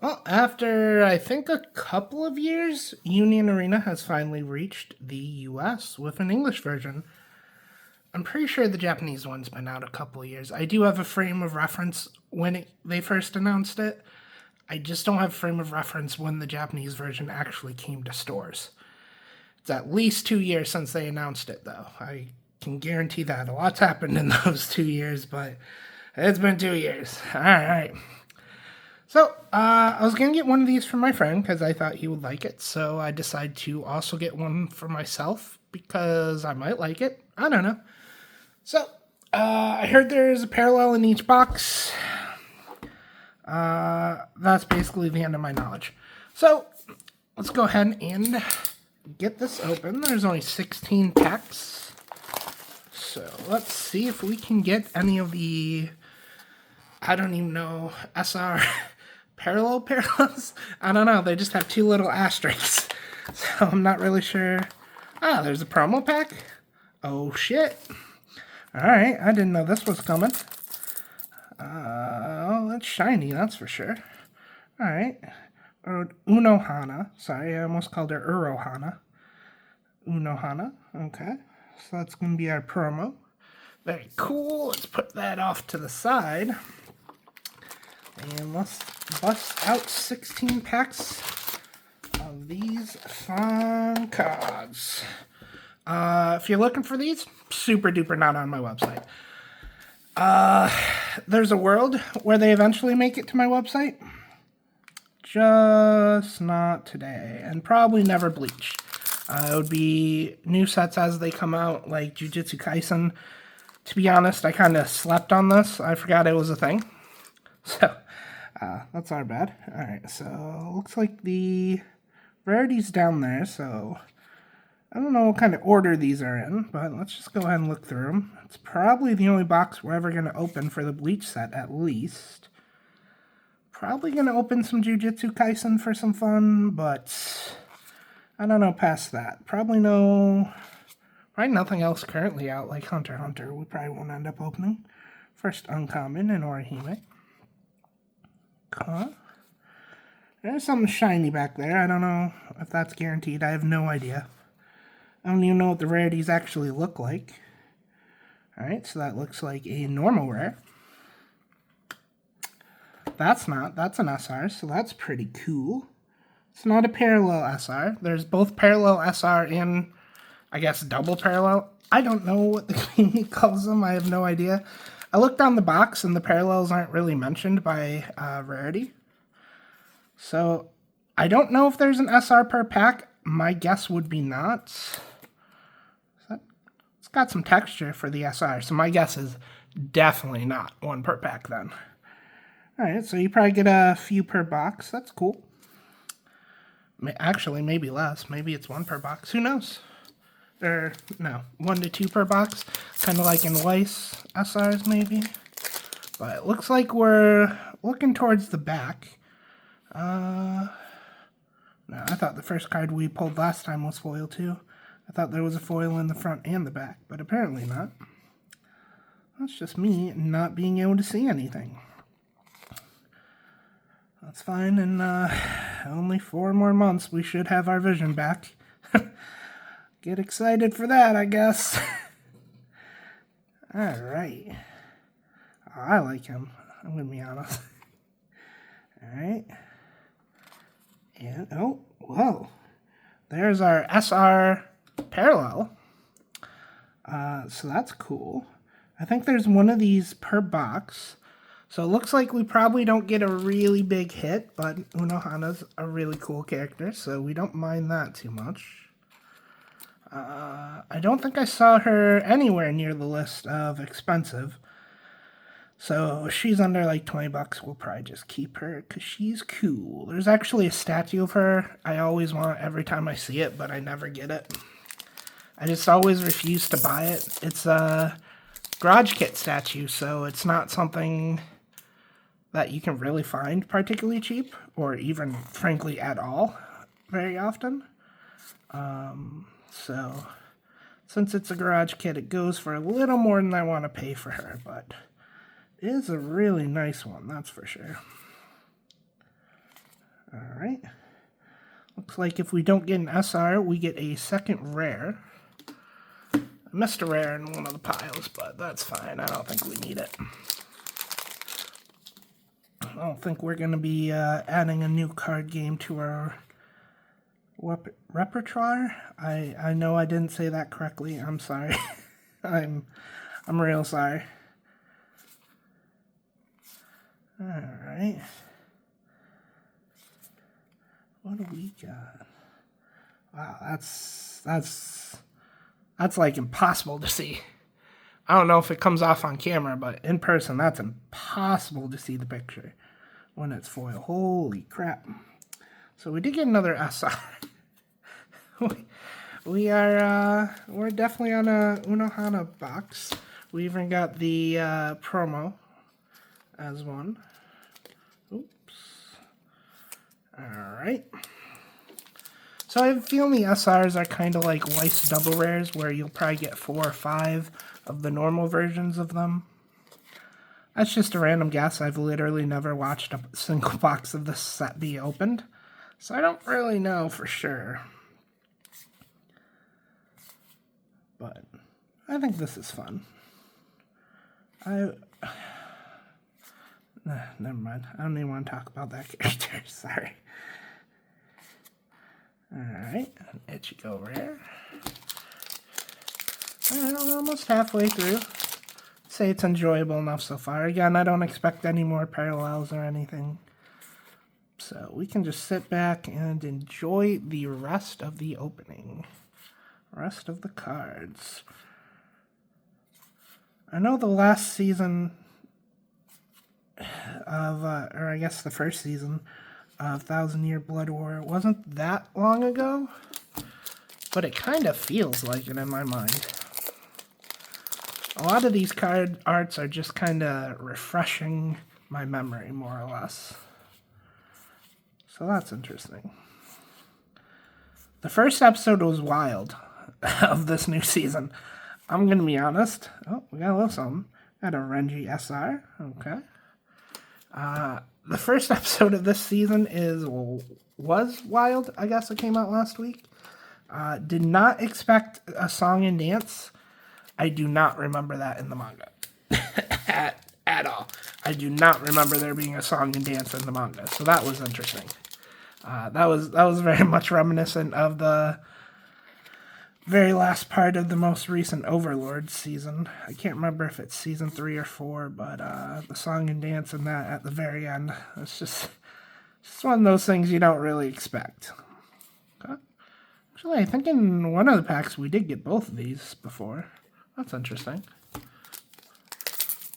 Well, after I think a couple of years, Union Arena has finally reached the US with an English version. I'm pretty sure the Japanese one's been out a couple of years. I do have a frame of reference when they first announced it. I just don't have a frame of reference when the Japanese version actually came to stores. It's at least 2 years since they announced it, though. I can guarantee that a lot's happened in those 2 years, but it's been 2 years. All right. So, I was going to get one of these for my friend because I thought he would like it. So, I decided to also get one for myself because I might like it. I don't know. So, I heard there's a parallel in each box. That's basically the end of my knowledge. So, let's go ahead and get this open. There's only 16 packs. So, let's see if we can get any of the, I don't even know, SR parallels? I don't know. They just have two little asterisks. So, I'm not really sure. Ah, there's a promo pack. Oh, shit. Alright, I didn't know this was coming. Oh, that's shiny, that's for sure. Alright. Unohana. Sorry, I almost called her Urohana. Unohana. Okay. So that's going to be our promo. Very cool. Let's put that off to the side. And let's bust out 16 packs of these fun cards. If you're looking for these, super duper not on my website. There's a world where they eventually make it to my website. Just not today. And probably never Bleach. It would be new sets as they come out, like Jujutsu Kaisen. To be honest, I kind of slept on this. I forgot it was a thing. So, that's our bad. Alright, so looks like the rarity's down there, so I don't know what kind of order these are in, but let's just go ahead and look through them. It's probably the only box we're ever going to open for the Bleach set, at least. Probably going to open some Jujutsu Kaisen for some fun, but I don't know past that. Probably nothing else currently out, like Hunter x Hunter, we probably won't end up opening. First uncommon in Orihime. Okay. There's something shiny back there. I don't know if that's guaranteed. I have no idea. I don't even know what the rarities actually look like. Alright, so that looks like a normal rare. That's not. That's an SR, so that's pretty cool. It's not a parallel SR. There's both parallel SR and, I guess, double parallel. I don't know what the community calls them. I have no idea. I looked on the box, and the parallels aren't really mentioned by rarity. So, I don't know if there's an SR per pack. My guess would be not. It's got some texture for the SR, so my guess is definitely not one per pack then. Alright, so you probably get a few per box. That's cool. Actually, maybe less. Maybe it's one per box. Who knows? Or, no, 1 to 2 per box. Kind of like in Weiss SRs, maybe. But it looks like we're looking towards the back. No, I thought the first card we pulled last time was foil too. I thought there was a foil in the front and the back, but apparently not. That's just me not being able to see anything. That's fine, in only 4 more months we should have our vision back. Get excited for that, I guess. Alright. Oh, I like him, I'm gonna be honest. Alright. And, oh, whoa. There's our SR parallel. So that's cool. I think there's one of these per box. So it looks like we probably don't get a really big hit, but Unohana's a really cool character, so we don't mind that too much. I don't think I saw her anywhere near the list of expensive. So she's under like 20 bucks. We'll probably just keep her because she's cool. There's actually a statue of her I always want every time I see it, but I never get it. I just always refuse to buy it. It's a garage kit statue, so it's not something that you can really find particularly cheap, or even, frankly, at all very often. So, since it's a garage kit, it goes for a little more than I want to pay for her, but it is a really nice one, that's for sure. Looks like if we don't get an SR, we get a second rare. I missed a rare in one of the piles, but that's fine. I don't think we need it. I don't think we're going to be adding a new card game to our repertoire. I know I didn't say that correctly. I'm sorry. I'm real sorry. All right. What do we got? Wow, that's like impossible to see. I don't know if it comes off on camera, but in person, that's impossible to see the picture when it's foil. Holy crap. So we did get another SR. We're definitely on a Unohana box. We even got the promo as one. Oops. Alright. So I feel the SRs are kind of like Weiss double rares, where you'll probably get 4 or 5 of the normal versions of them. That's just a random guess. I've literally never watched a single box of this set be opened, so I don't really know for sure. But I think this is fun. Never mind. I don't even want to talk about that character. Sorry. Alright, an Ichigo rare. Alright, we're almost halfway through. I'd say it's enjoyable enough so far. Again, I don't expect any more parallels or anything. So we can just sit back and enjoy the rest of the opening. Rest of the cards. I know the last season of, or I guess the first season of 1,000-Year Blood War wasn't that long ago, but it kind of feels like it in my mind. A lot of these card arts are just kind of refreshing my memory, more or less. So that's interesting. The first episode was wild of this new season. I'm going to be honest. Oh, we got a little something. Got a Renji SR. Okay. The first episode of this season was wild. I guess it came out last week. Did not expect a song and dance. I do not remember that in the manga. at all. I do not remember there being a song and dance in the manga. So that was interesting. That was very much reminiscent of the very last part of the most recent Overlord season. I can't remember if it's season 3 or 4, but the song and dance in that at the very end, it's just one of those things you don't really expect. Okay. Actually, I think in one of the packs we did get both of these before. That's interesting.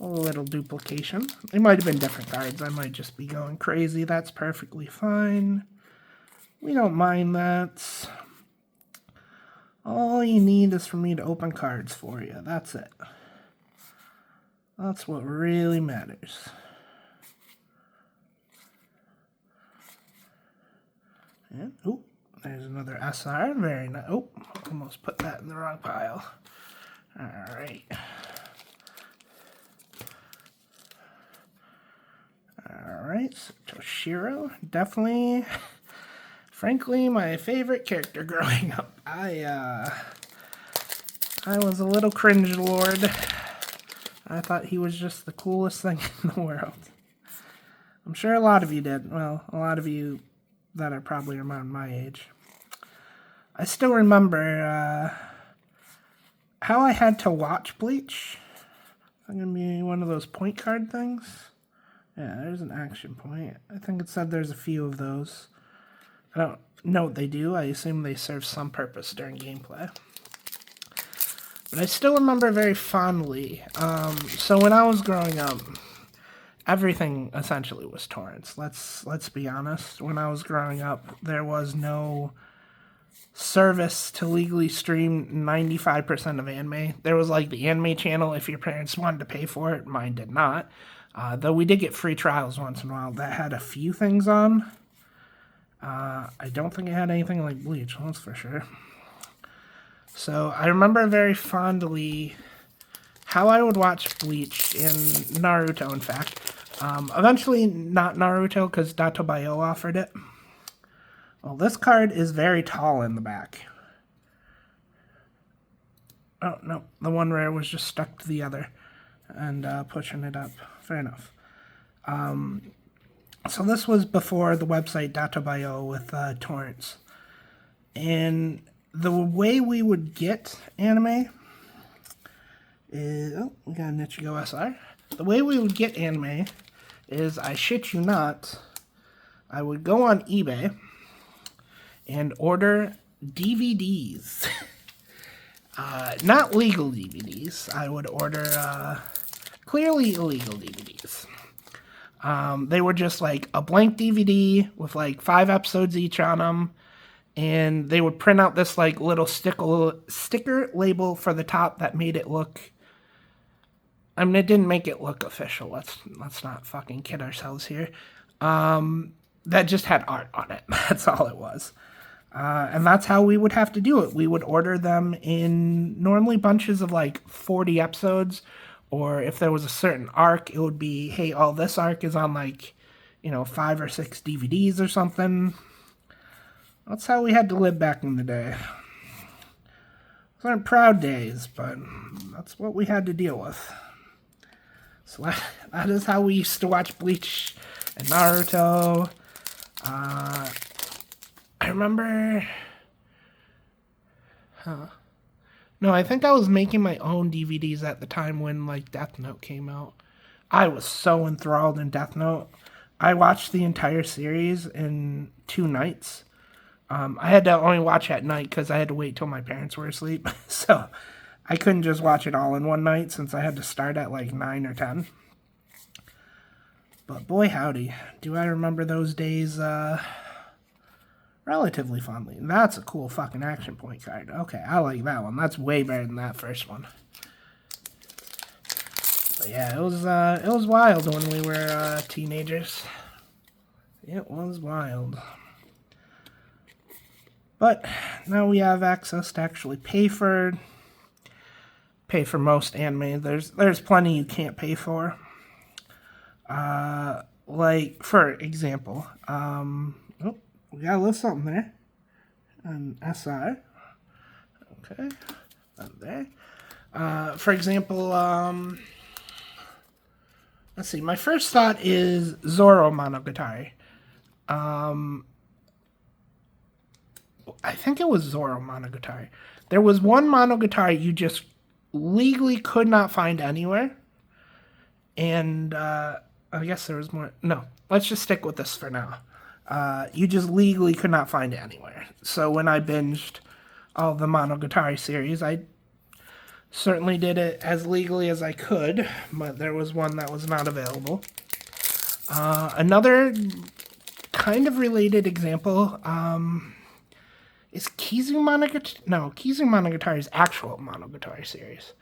A little duplication. They might have been different cards. I might just be going crazy. That's perfectly fine. We don't mind that. All you need is for me to open cards for you. That's it. That's what really matters. And, oh, there's another SR. Very nice. Oh, almost put that in the wrong pile. Alright. Alright, so Toshiro. Definitely, frankly, my favorite character growing up. I was a little cringe lord. I thought he was just the coolest thing in the world. I'm sure a lot of you did. Well, a lot of you that are probably around my age. I still remember how I had to watch Bleach. I'm going to be one of those point card things. Yeah, there's an action point. I think it said there's a few of those. I don't know what they do. I assume they serve some purpose during gameplay. But I still remember very fondly. So when I was growing up, everything essentially was torrents. Let's be honest. When I was growing up, there was no service to legally stream 95% of anime. There was like the anime channel if your parents wanted to pay for it. Mine did not. Though we did get free trials once in a while that had a few things on. I don't think it had anything like Bleach, that's for sure. So I remember very fondly how I would watch Bleach and Naruto, in fact. Eventually not Naruto because Dato Bayo offered it. Well, this card is very tall in the back. Oh, no, the one rare was just stuck to the other and pushing it up. Fair enough. So this was before the website Data.bio with torrents. And the way we would get anime is... Oh, we got a Nichigo SR. The way we would get anime is, I shit you not, I would go on eBay and order DVDs. Not legal DVDs. I would order clearly illegal DVDs. They were just like a blank DVD with like 5 episodes each on them. And they would print out this like little sticker label for the top that made it look... I mean, it didn't make it look official. Let's not fucking kid ourselves here. That just had art on it. That's all it was. And that's how we would have to do it. We would order them in normally bunches of like 40 episodes. Or if there was a certain arc, it would be, hey, all this arc is on like, 5 or 6 DVDs or something. That's how we had to live back in the day. Those aren't proud days, but that's what we had to deal with. So that is how we used to watch Bleach and Naruto. I remember... No, I think I was making my own DVDs at the time when, like, Death Note came out. I was so enthralled in Death Note. I watched the entire series in 2 nights. I had to only watch at night because I had to wait till my parents were asleep. So I couldn't just watch it all in one night since I had to start at like 9 or 10. But boy howdy, do I remember those days relatively fondly. That's a cool fucking action point card. Okay, I like that one. That's way better than that first one. But yeah, it was wild when we were teenagers. It was wild. But now we have access to actually pay for most anime. There's plenty you can't pay for. Like for example, we got a little something there. An SR. Okay. Up there. For example, let's see. My first thought is Zoro Monogatari. I think it was Zoro Monogatari. There was one Monogatari you just legally could not find anywhere. And I guess there was more. No, let's just stick with this for now. You just legally could not find it anywhere. So when I binged all the Monogatari series, I certainly did it as legally as I could, but there was one that was not available. Another kind of related example is Kizu Monogatari. No, Kizu Monogatari's actual Monogatari series.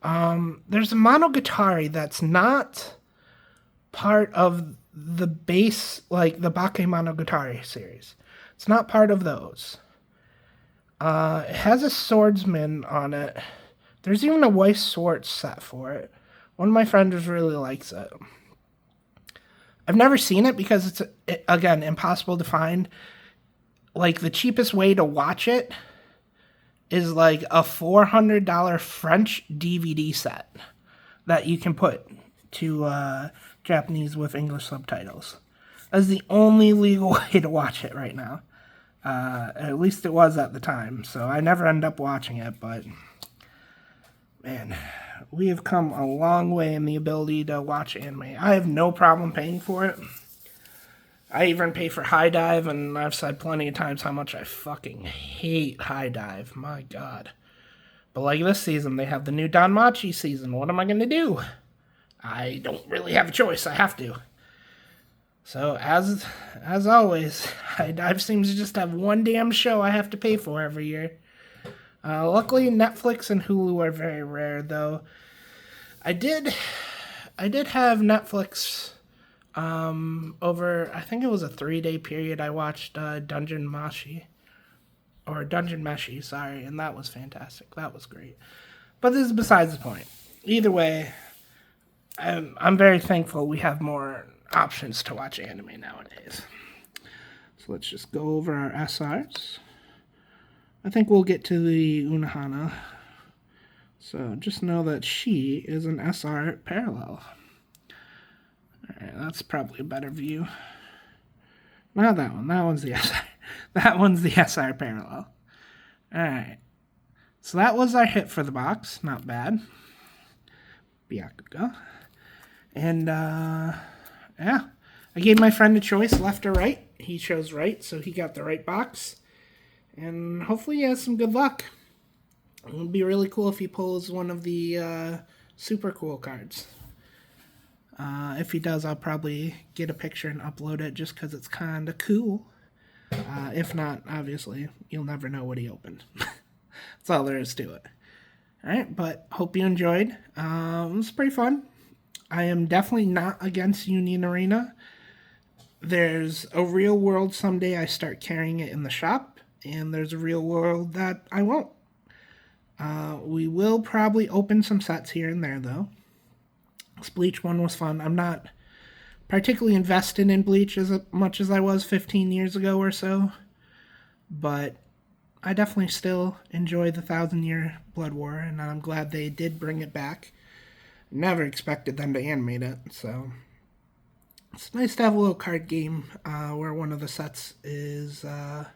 There's a Monogatari that's not part of the base, like the Bakemonogatari series. It's not part of those. It has a swordsman on it. There's even a Weiss Schwarz set for it. One of my friends really likes it. I've never seen it because it's, again, impossible to find. Like, the cheapest way to watch it is like a $400 French DVD set that you can put to Japanese with English subtitles. That's the only legal way to watch it right now. At least it was at the time, so I never end up watching it, but man, we have come a long way in the ability to watch anime. I have no problem paying for it. I even pay for High Dive, and I've said plenty of times how much I fucking hate High Dive. My God. But like this season, they have the new Danmachi season. What am I going to do? I don't really have a choice. I have to. So, as always, High Dive seems to just have one damn show I have to pay for every year. Luckily, Netflix and Hulu are very rare, though. I did have Netflix over, I think it was a 3-day period. I watched Dungeon Meshi, sorry, and that was fantastic. That was great. But this is besides the point. Either way, I'm very thankful we have more options to watch anime nowadays. So So let's just go over our SRs. I think we'll get to the Unohana. So just know that she is an SR parallel. Alright, that's probably a better view. Not that one. That one's the SR. That one's the SR parallel. Alright. So that was our hit for the box. Not bad. Byakuga. And, yeah. I gave my friend a choice, left or right. He chose right, so he got the right box. And hopefully he has some good luck. It would be really cool if he pulls one of the super cool cards. If he does, I'll probably get a picture and upload it just because it's kind of cool. If not, obviously, you'll never know what he opened. That's all there is to it. Alright, but hope you enjoyed. It was pretty fun. I am definitely not against Union Arena. There's a real world someday I start carrying it in the shop, and there's a real world that I won't. We will probably open some sets here and there, though. This Bleach one was fun. I'm not particularly invested in Bleach as much as I was 15 years ago or so, but I definitely still enjoy the 1,000-Year Blood War, and I'm glad they did bring it back. Never expected them to animate it, so it's nice to have a little card game where one of the sets is that.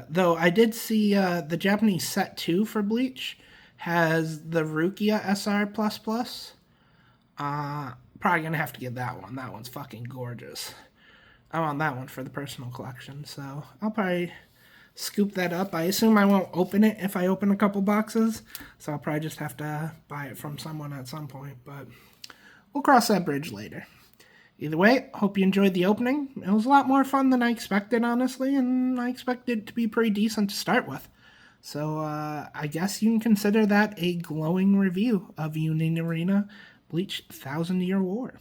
Though I did see the Japanese set 2 for Bleach has the Rukia SR++. Probably gonna have to get that one. That one's fucking gorgeous. I want that one for the personal collection, so I'll probably scoop that up. I assume I won't open it if I open a couple boxes, so I'll probably just have to buy it from someone at some point, but we'll cross that bridge later. Either way, hope you enjoyed the opening. It was a lot more fun than I expected, honestly, and I expected it to be pretty decent to start with. So I guess you can consider that a glowing review of Union Arena Bleach 1,000-Year War.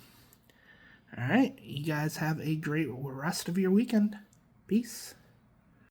Alright, you guys have a great rest of your weekend. Peace.